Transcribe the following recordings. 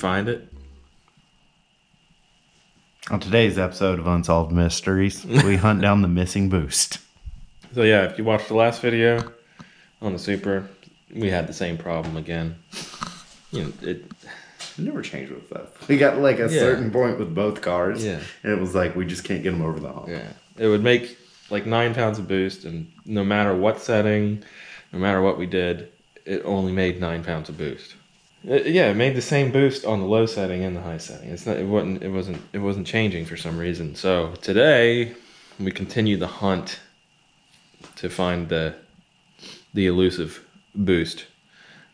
find it? On today's episode of Unsolved Mysteries, we hunt down the missing boost. So yeah, if you watched the last video on the Supra, we had the same problem again. You know, it never changed with stuff. We got like a certain point with both cars, and it was like we just can't get them over the hump. Yeah, it would make like 9 pounds of boost, and no matter what setting, no matter what we did, it only made 9 pounds of boost. It made the same boost on the low setting and the high setting. It wasn't changing for some reason. So today we continue the hunt to find the elusive boost.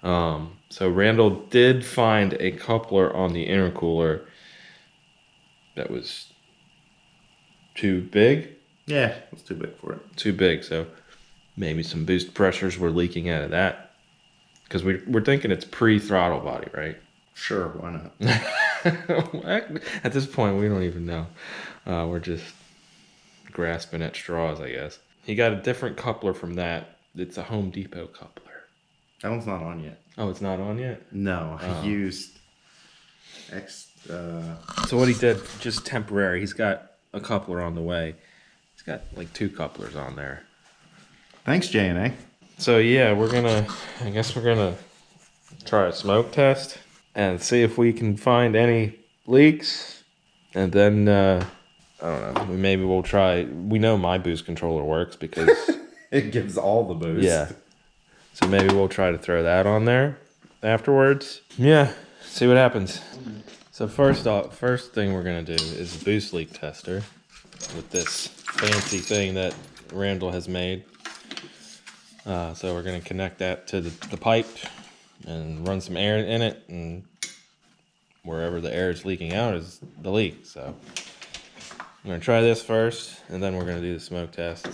So Randall did find a coupler on the intercooler that was too big. Yeah, it was too big for it. Too big, so maybe some boost pressures were leaking out of that. Because we're thinking it's pre-throttle body, right? Sure, why not? At this point, we don't even know. We're just grasping at straws, I guess. He got a different coupler from that. It's a Home Depot coupler. That one's not on yet. Oh, it's not on yet? No, I used So what he did, just temporary, he's got a coupler on the way. He's got like 2 couplers on there. Thanks, J&A. So yeah, I guess we're gonna try a smoke test and see if we can find any leaks. And then, I don't know, maybe we'll try, we know my boost controller works because it gives all the boost. Yeah. So maybe we'll try to throw that on there afterwards. Yeah, see what happens. So first thing we're gonna do is a boost leak tester with this fancy thing that Randall has made. So we're going to connect that to the pipe and run some air in it, and wherever the air is leaking out is the leak. So I'm going to try this first, and then we're going to do the smoke test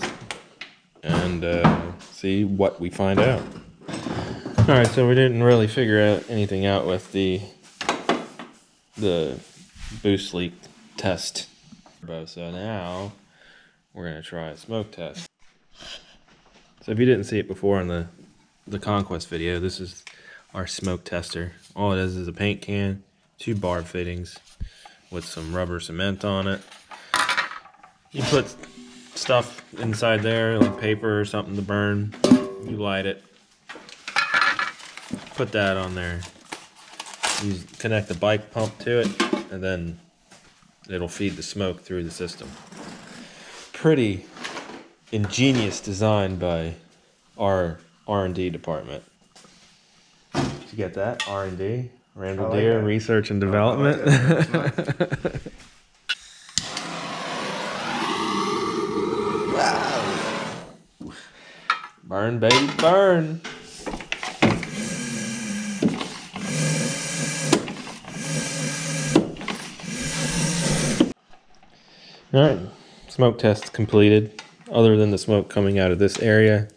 and see what we find out. Alright, so we didn't really figure anything out with the boost leak test. So now we're going to try a smoke test. So if you didn't see it before in the Conquest video, this is our smoke tester. All it is a paint can, 2 bar fittings with some rubber cement on it. You put stuff inside there, like paper or something to burn. You light it. Put that on there. You connect the bike pump to it, and then it'll feed the smoke through the system. Pretty ingenious design by our R&D department. Did you get that? R&D? Randall Deere, that. Research and Development. Wow. Burn, baby, burn. All right, smoke test completed. Other than the smoke coming out of this area,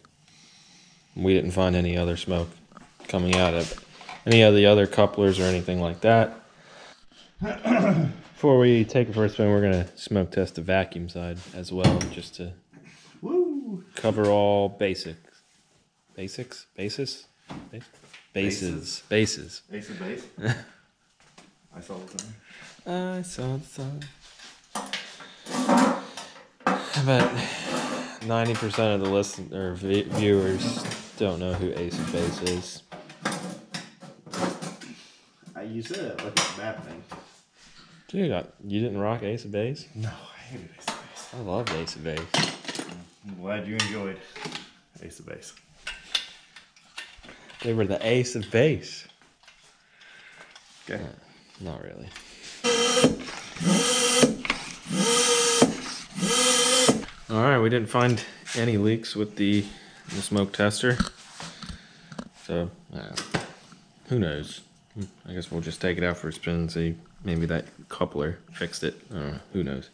we didn't find any other smoke coming out of any of the other couplers or anything like that. Before we take it for a spin, we're going to smoke test the vacuum side as well, just to cover all bases. Ace of base? I saw the sign. I saw the sign. But 90% of the viewers don't know who Ace of Base is. You said it like it's a bad thing. Dude, you didn't rock Ace of Base? No, I hated Ace of Base. I loved Ace of Base. I'm glad you enjoyed Ace of Base. They were the Ace of Base. Okay. Not really. Alright, we didn't find any leaks with the smoke tester. So, who knows? I guess we'll just take it out for a spin and see. Maybe that coupler fixed it. I don't know. Who knows?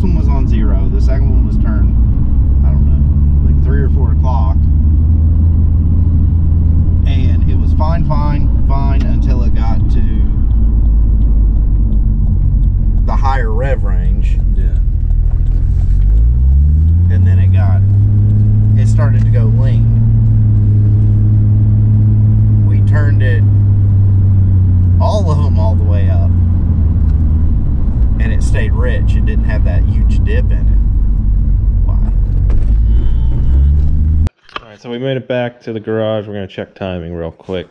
first one was on 0. The second one was turned, I don't know, like 3 or 4 o'clock. And it was fine until it got to the higher rev range. Yeah. And then it started to go lean. We turned it, all of them, all the way up. And it stayed rich. It didn't have that huge dip in it. Why? Alright, so we made it back to the garage. We're going to check timing real quick.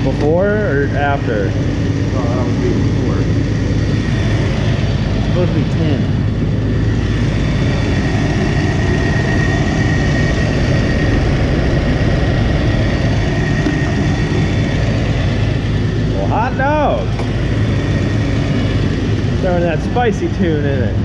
Before or after? Oh, that would be before. It's supposed to be 10. Well, hot dog! Throwing that spicy tune in it.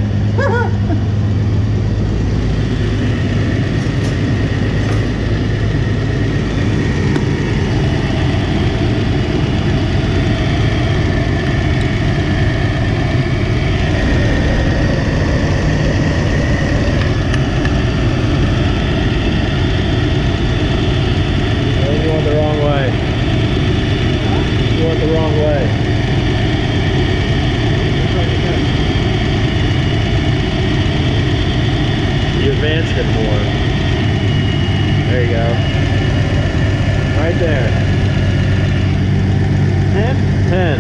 Advanced it more. There you go. Right there. 10? 10.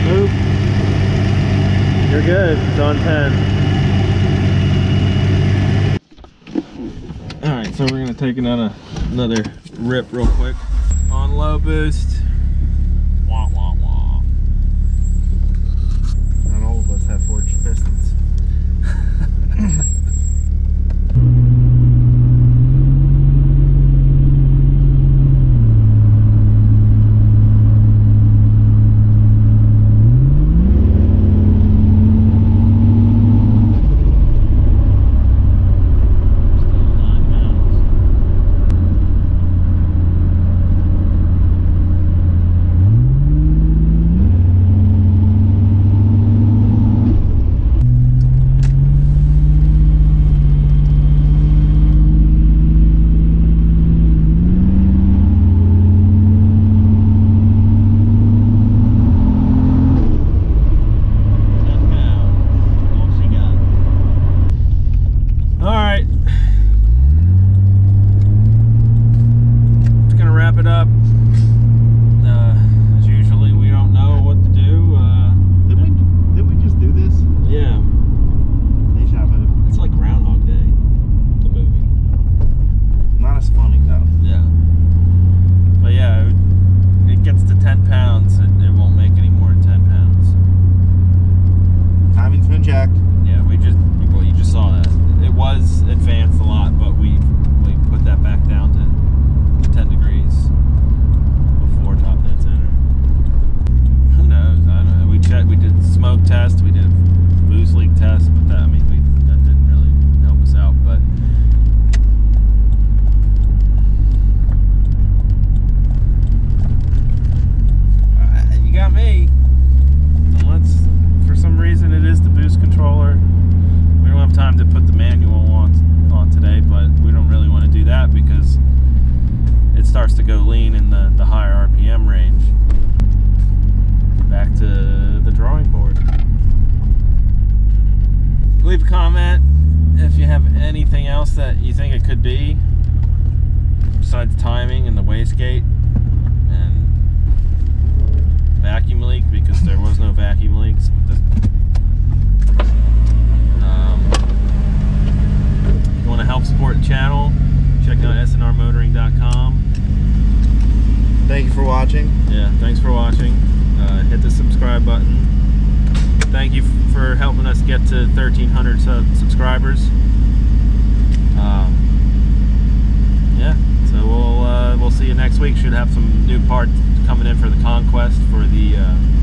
Move. You're good. It's on 10. Alright, so we're going to take another rip real quick on low boost. Wah, wah, wah. Not all of us have forged pistons. it could be, besides timing and the wastegate and vacuum leak, because there was no vacuum leaks. If you want to help support the channel, check out sandrmotoring.com. Thank you for watching. Yeah, thanks for watching. Hit the subscribe button. Thank you for helping us get to 1,300 subscribers. Yeah, so we'll see you next week. Should have some new parts coming in for the Conquest for the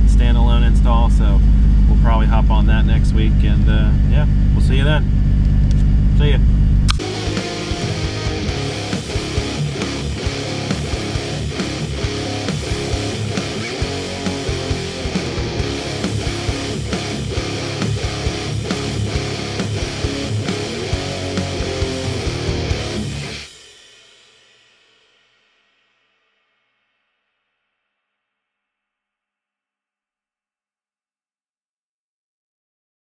standalone install, so we'll probably hop on that next week. And yeah, we'll see you then. See ya.